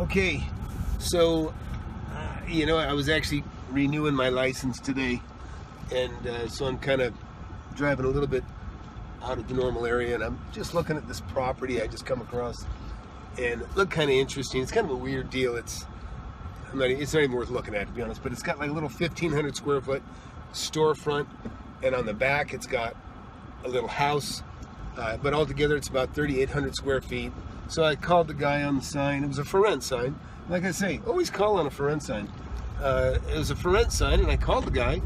Okay, so, I was actually renewing my license today, and so I'm kind of driving a little bit out of the normal area, and I'm just looking at this property I just come across, and it looked kind of interesting. It's kind of a weird deal. It's not even worth looking at, to be honest, but it's got like a little 1,500 square foot storefront, and on the back it's got a little house, but altogether it's about 3,800 square feet. So I called the guy on the sign. It was a for rent sign. Like I say, always call on a for rent sign. It was a for rent sign, and I called the guy,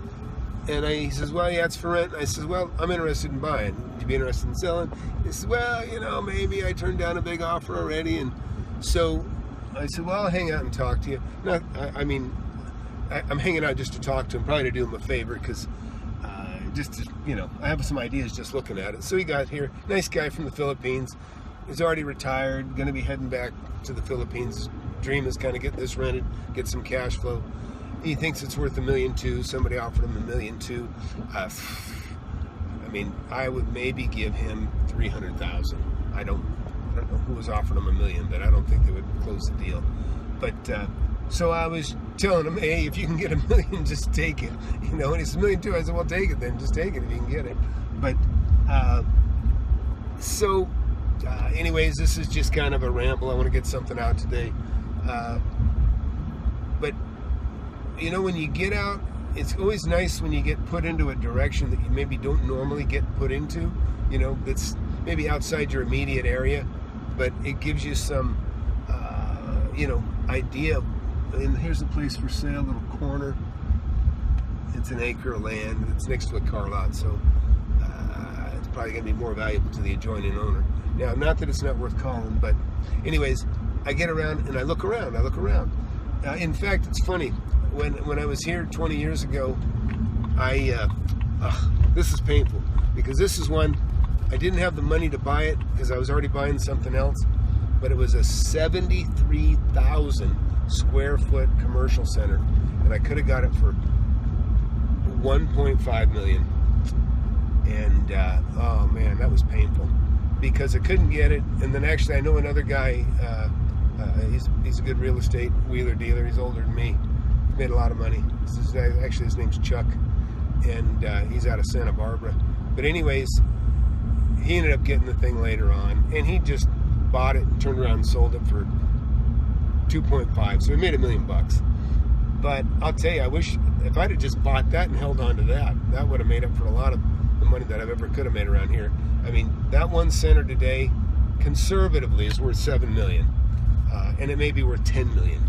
and he says, well, yeah, it's for rent. I says, well, I'm interested in buying. Would you be interested in selling? He says, well, maybe I turned down a big offer already. And so I said, well, I'll hang out and talk to you. I'm hanging out just to talk to him, probably to do him a favor, because I have some ideas just looking at it. So he got here, nice guy from the Philippines. He's already retired, going to be heading back to the Philippines. Dream is kind of get this rented, get some cash flow. He thinks it's worth $1.2 million. Somebody offered him $1.2 million. I would maybe give him $300,000. I don't know who was offering him $1 million, but I don't think they would close the deal. But so I was telling him, hey, if you can get $1 million, just take it. And he said $1.2 million. I said, well, take it then. Just take it if you can get it. But anyways, this is just kind of a ramble. I want to get something out today. But when you get out, it's always nice when you get put into a direction that you maybe don't normally get put into. That's maybe outside your immediate area, but it gives you some, idea. And here's a place for sale, a little corner. It's an acre of land. It's next to a car lot, so it's probably going to be more valuable to the adjoining owner. Now, not that it's not worth calling, but anyways, I get around and I look around. In fact, it's funny. When I was here 20 years ago, this is painful, because this is one, I didn't have the money to buy it because I was already buying something else, but it was a 73,000 square foot commercial center, and I could have got it for $1.5 million. And oh man, that was painful, because I couldn't get it. And then actually I know another guy, he's a good real estate wheeler dealer. He's older than me. He's made a lot of money. Actually, his name's Chuck, and he's out of Santa Barbara. But anyways, he ended up getting the thing later on, and he just bought it and turned around and sold it for 2.5. So he made $1 million. But I'll tell you, I wish if I'd have just bought that and held on to that, that would have made up for a lot of the money that I've ever could have made around here. That one center today, conservatively, is worth $7 million, and it may be worth $10 million.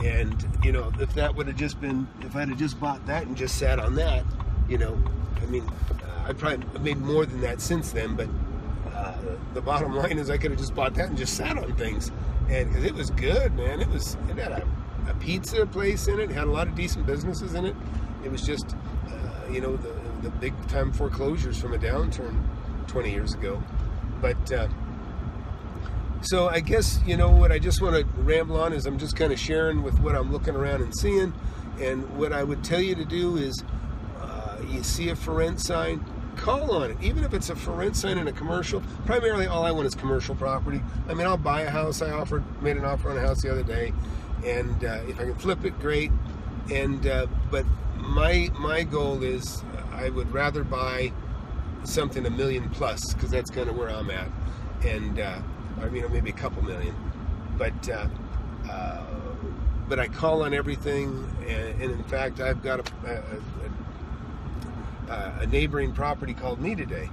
And if that would have just been, if I'd have just bought that and just sat on that, I'd probably have made more than that since then. But the bottom line is, I could have just bought that and just sat on things, and because it was good, man. It had a pizza place in it. It had a lot of decent businesses in it. It was just, the big time foreclosures from a downturn 20 years ago. But so I guess, what I just want to ramble on is I'm just kind of sharing with what I'm looking around and seeing. And what I would tell you to do is, you see a for rent sign, call on it. Even if it's a for rent sign in a commercial, primarily all I want is commercial property. I'll buy a house. Made an offer on a house the other day, and if I can flip it, great. And but my goal is, I would rather buy something $1 million plus, because that's kind of where I'm at, and maybe a couple million. But I call on everything, and in fact, I've got a neighboring property called me today,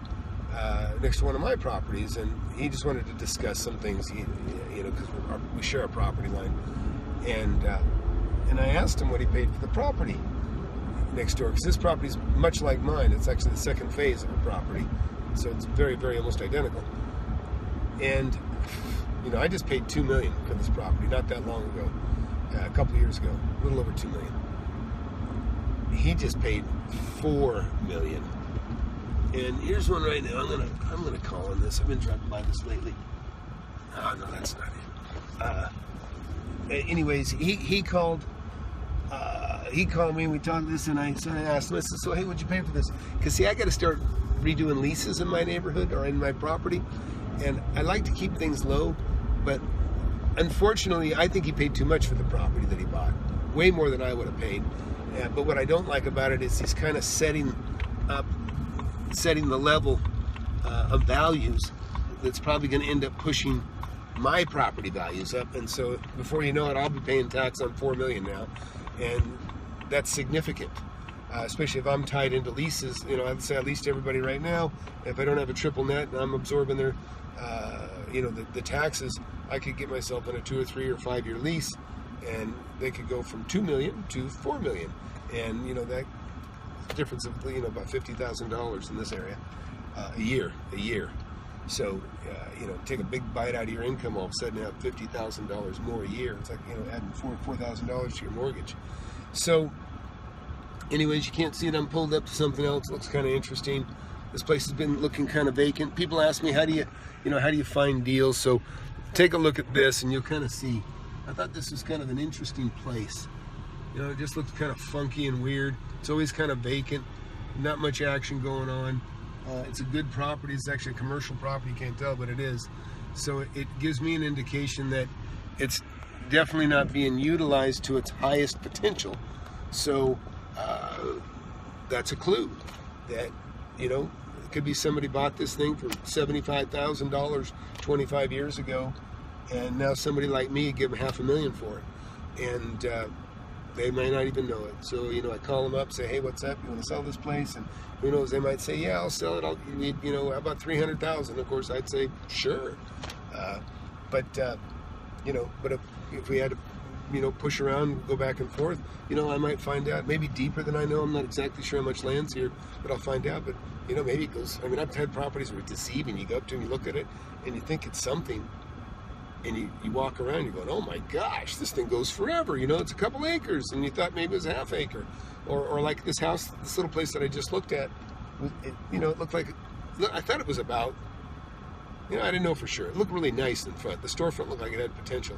next to one of my properties, and he just wanted to discuss some things, because we share a property line, and I asked him what he paid for the property next door, because this property is much like mine. It's actually the second phase of a property, so it's very, very almost identical. And I just paid $2 million for this property not that long ago, a couple of years ago, a little over $2 million. He just paid $4 million. And here's one right now. I'm gonna call on this. I've been driving by this lately. Oh no, that's not it. Anyways, he called. He called me and we talked this, and I asked him, I said, so hey, what'd you pay for this? Because see, I got to start redoing leases in my neighborhood or in my property, and I like to keep things low, but unfortunately, I think he paid too much for the property that he bought, way more than I would have paid. But what I don't like about it is he's kind of setting the level of values that's probably going to end up pushing my property values up. And so before you know it, I'll be paying tax on $4 million now, and that's significant. Especially if I'm tied into leases. You know, I'd say I lease everybody right now. If I don't have a triple net and I'm absorbing their, the taxes, I could get myself in a 2 or 3 or 5 year lease, and they could go from $2 million to $4 million, and that difference of about $50,000 in this area a year. So take a big bite out of your income, all of a sudden have $50,000 more a year. It's like adding $4,000 to your mortgage. So anyways, you can't see it. I'm pulled up to something else. It looks kind of interesting. This place has been looking kind of vacant. People ask me, how do you find deals? So take a look at this and you'll kind of see. I thought this was kind of an interesting place. It just looks kind of funky and weird. It's always kind of vacant, not much action going on. It's a good property. It's actually a commercial property. You can't tell, but it is. So it gives me an indication that it's definitely not being utilized to its highest potential. So that's a clue that it could be somebody bought this thing for $75,000 25 years ago, and now somebody like me give them $500,000 for it, and they may not even know it. So I call them up, say, hey, what's up? You want to sell this place? And who knows? They might say, yeah, I'll sell it. You need how about $300,000? Of course, I'd say sure, but if we had to push around, go back and forth, I might find out, maybe deeper than I know. I'm not exactly sure how much land's here, but I'll find out. But maybe it goes, I've had properties where it's deceiving. You go up to them, you look at it, and you think it's something, and you walk around, you're going, oh my gosh, this thing goes forever. It's a couple acres, and you thought maybe it was a half acre. Or like this house, this little place that I just looked at, it looked like, I thought it was about, I didn't know for sure. It looked really nice in front. The storefront looked like it had potential.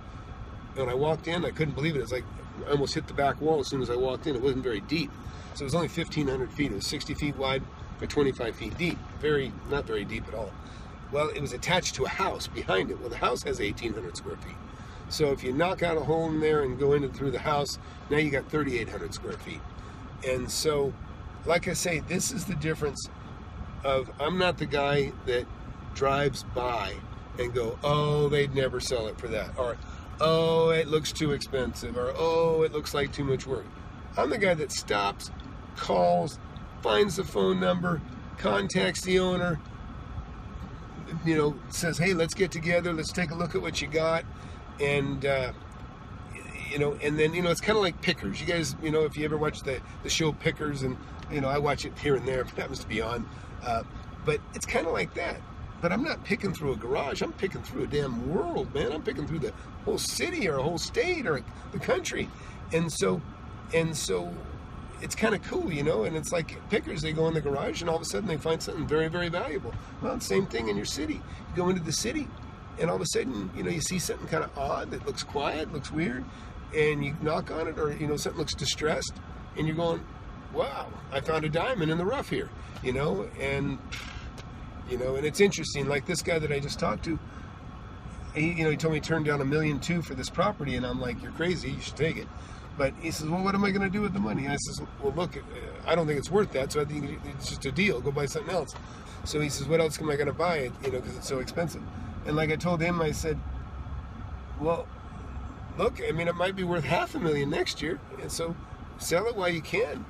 And when I walked in, I couldn't believe it. It was like I almost hit the back wall as soon as I walked in. It wasn't very deep. So it was only 1,500 feet. It was 60 feet wide by 25 feet deep. Not very deep at all. Well, it was attached to a house behind it. Well, the house has 1,800 square feet. So if you knock out a hole in there and go through the house, now you got 3,800 square feet. And so, like I say, this is the difference of, I'm not the guy that drives by and go, oh, they'd never sell it for that. Or, oh, it looks too expensive. Or, oh, it looks like too much work. I'm the guy that stops, calls, finds the phone number, contacts the owner, says, hey, let's get together, let's take a look at what you got. And and then it's kind of like Pickers. You guys, if you ever watch the show Pickers, and I watch it here and there if it happens to be on, but it's kind of like that. But I'm not picking through a garage. I'm picking through a damn world, man. I'm picking through the whole city or a whole state or the country. And so it's kind of cool, and it's like Pickers. They go in the garage and all of a sudden they find something very, very valuable. Well, it's the same thing in your city. You go into the city and all of a sudden, you see something kind of odd that looks quiet, looks weird, and you knock on it, or, something looks distressed, and you're going, wow, I found a diamond in the rough here, and it's interesting. Like this guy that I just talked to, he told me he turned down $1.2 million for this property, and I'm like, you're crazy, you should take it. But he says, well, what am I going to do with the money? And I says, well, look, I don't think it's worth that, so I think it's just a deal. Go buy something else. So he says, what else am I going to buy it, because it's so expensive? And like I told him, I said, well, look, it might be worth $500,000 next year, and so sell it while you can.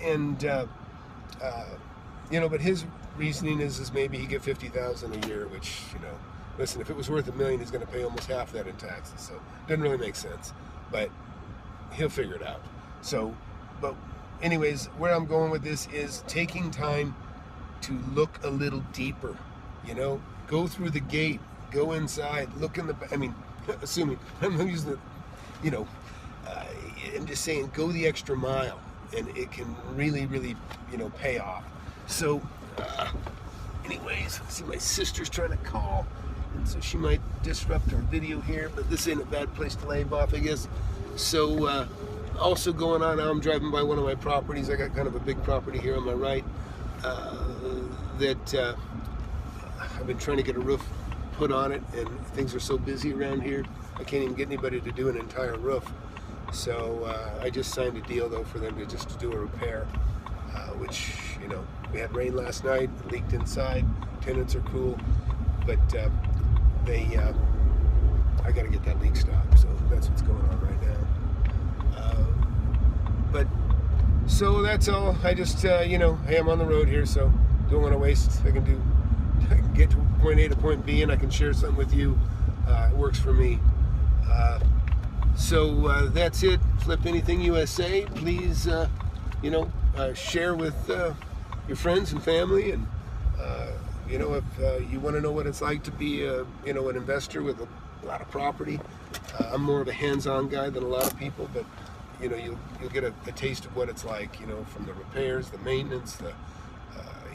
And but his reasoning is maybe he get $50,000 a year, which listen, if it was worth $1 million, he's going to pay almost half that in taxes. So it doesn't really make sense, but he'll figure it out. So, but anyways, where I'm going with this is taking time to look a little deeper. Go through the gate, go inside, look in the. Assuming I'm using the, I'm just saying, go the extra mile, and it can really, really, pay off. So, anyways, I see my sister's trying to call, and so she might disrupt our video here, but this ain't a bad place to lay off, I guess. So, also going on now, I'm driving by one of my properties. I got kind of a big property here on my right that I've been trying to get a roof put on it, and things are so busy around here. I can't even get anybody to do an entire roof. So I just signed a deal though for them to just do a repair, which, you know, we had rain last night, it leaked inside, tenants are cool, but I got to get that leak stopped, so that's what's going on right now. But so that's all. I just you know, hey, I'm on the road here, so don't want to waste. I can get to point A to point B, and I can share something with you. It works for me. So that's it. Flip Anything USA. Please, you know, share with your friends and family, and you know, if you want to know what it's like to be you know, an investor with a lot of property. I'm more of a hands-on guy than a lot of people, but you know, you'll get a taste of what it's like, you know, from the repairs, the maintenance, the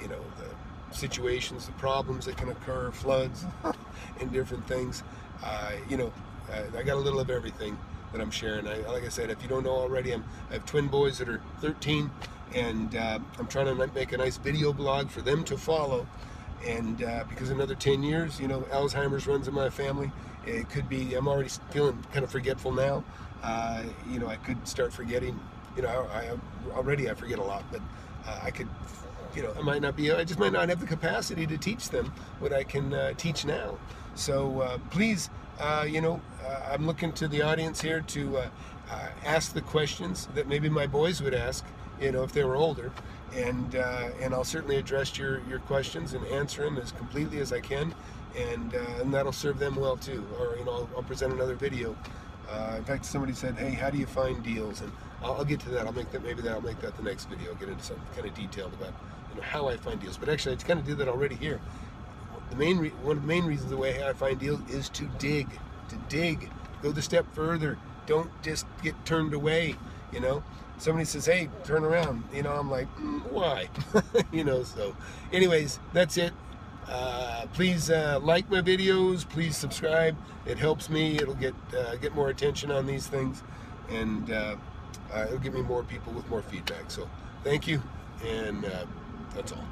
you know, the situations, the problems that can occur, floods, and different things. You know, I got a little of everything that I'm sharing. Like I said, if you don't know already, I have twin boys that are 13, and I'm trying to make a nice video blog for them to follow. And because another 10 years, you know, Alzheimer's runs in my family. It could be, I'm already feeling kind of forgetful now. You know, I could start forgetting. You know, I forget a lot, but I could, you know, I just might not have the capacity to teach them what I can teach now. So please, you know, I'm looking to the audience here to ask the questions that maybe my boys would ask, you know, if they were older. And I'll certainly address your questions and answer them as completely as I can, and that'll serve them well too. Or, you know, I'll present another video. In fact, somebody said, "Hey, how do you find deals?" And I'll get to that. I'll make that the next video. I'll get into something kind of detailed about, you know, how I find deals. But actually, I kind of did that already here. One of the main reasons the way I find deals is to dig, go the step further. Don't just get turned away. You know, somebody says, "Hey, turn around," you know, I'm like, why? You know, so anyways, that's it. Please like my videos, please subscribe. It helps me. It'll get more attention on these things, and it'll give me more people with more feedback. So thank you, and that's all.